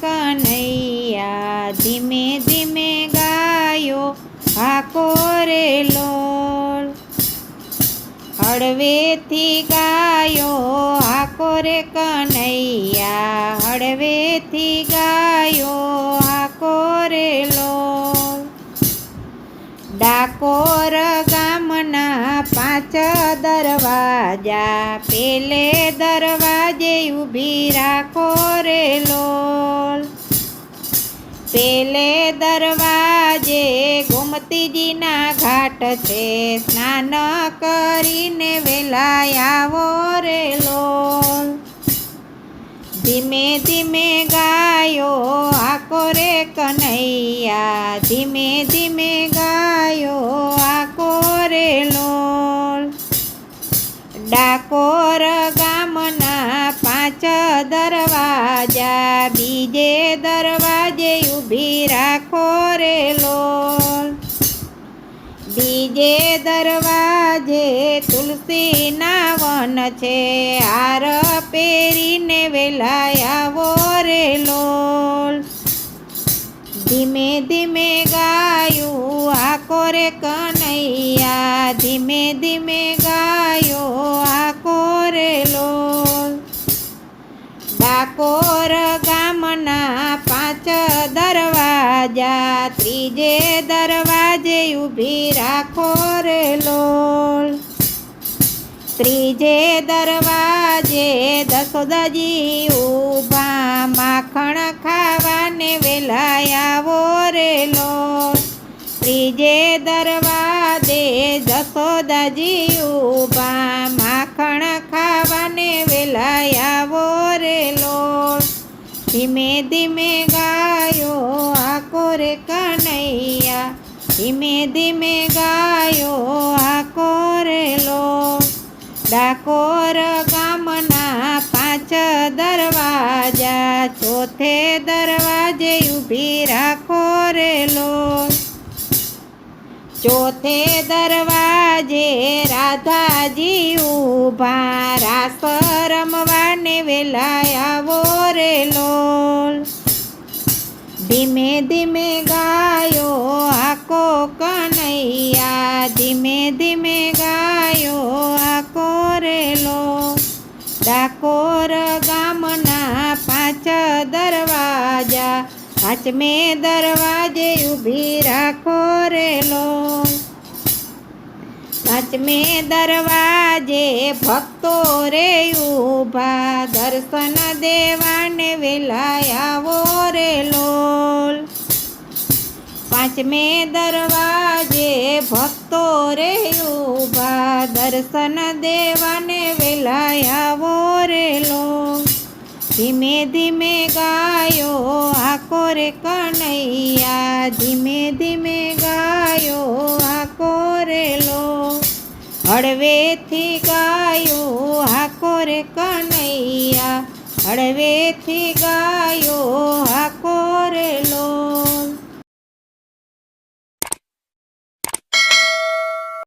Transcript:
કનૈયા, ધીમે ધીમે ગાયો હાકો રે લોલ. હળવેથી ગાયો હાકો રે કનૈયા, હળવેથી ગાયો હાકો રે લોલ. ડાકોર ગામના 5 દરવાજા, પેલે દરવાજે ઊભી રાખો રે લોલ. પેલે દરવાજે ગોમતીજીના ઘાટ છે, સ્નાન કરીને વેલા આવો રે લોલ. ધીમે ધીમે ગાયો હાકો રે કનૈયા, ધીમે ધીમે ગાયો હાકો રે લોલ. ડાકોર ગામના 5 દરવાજા, બીજે દરવાજે ઊભી રાખો રે લોલ. બીજે દરવાજે તુલસીના વન છે, હાર પહેરીને વેલા આવો રે લોલ. ધીમે ધીમે ગાયું હાકો રે કનૈયા, ધીમે ધીમે ગાયો હાકો રે લોલ. ડાકોર ગામના 5 દરવાજા, ત્રીજે દરવાજે ઊભી રાખો રે લોલ. ત્રીજે દરવાજે દસોદાજી ઊભા, માખણ ખાવાને વેલા આવો રે લોલ. ત્રીજે દરવાજે દસોદાજી ઊભા, માખણ ખાવાને વેલા આવો રે લોલ. ધીમે ધીમે ગાયો હાકો રે કનૈયા, ધીમે ધીમે ગાયો હાકો રે લોલ. ડાકોર ગામના 5 દરવાજા, ચોથે દરવાજે ઊભી રાખો રે લોલ. ચોથે દરવાજે રાધાજી ઊભા, રાસ રમવાને વેલા આવો રે લોલ. ધીમે ધીમે ગાયો હાકો કનૈયા, ધીમે ધીમે ગાયો હાકો રે લોલ. ડાકોર ગામના 5 દરવાજા, 5મે દરવાજે ઊભી રાખો રે લોલ. 5મે દરવાજે ભક્તો રે ઊભા, દર્શન દેવાને વેલા આવો રે લોલ. 5મે દરવાજે ભક્તો રે ઊભા, દર્શન દેવાને વેલા આવો રે લોલ. ધીમે ધીમે ગાયો હાકો રે કનૈયા, ધીમે ધીમે ગાયો હાકો રે લોલ. હળવેથી ગાયો હાકો રે કનૈયા, હળવેથી ગાયો હાકો રે લોલ.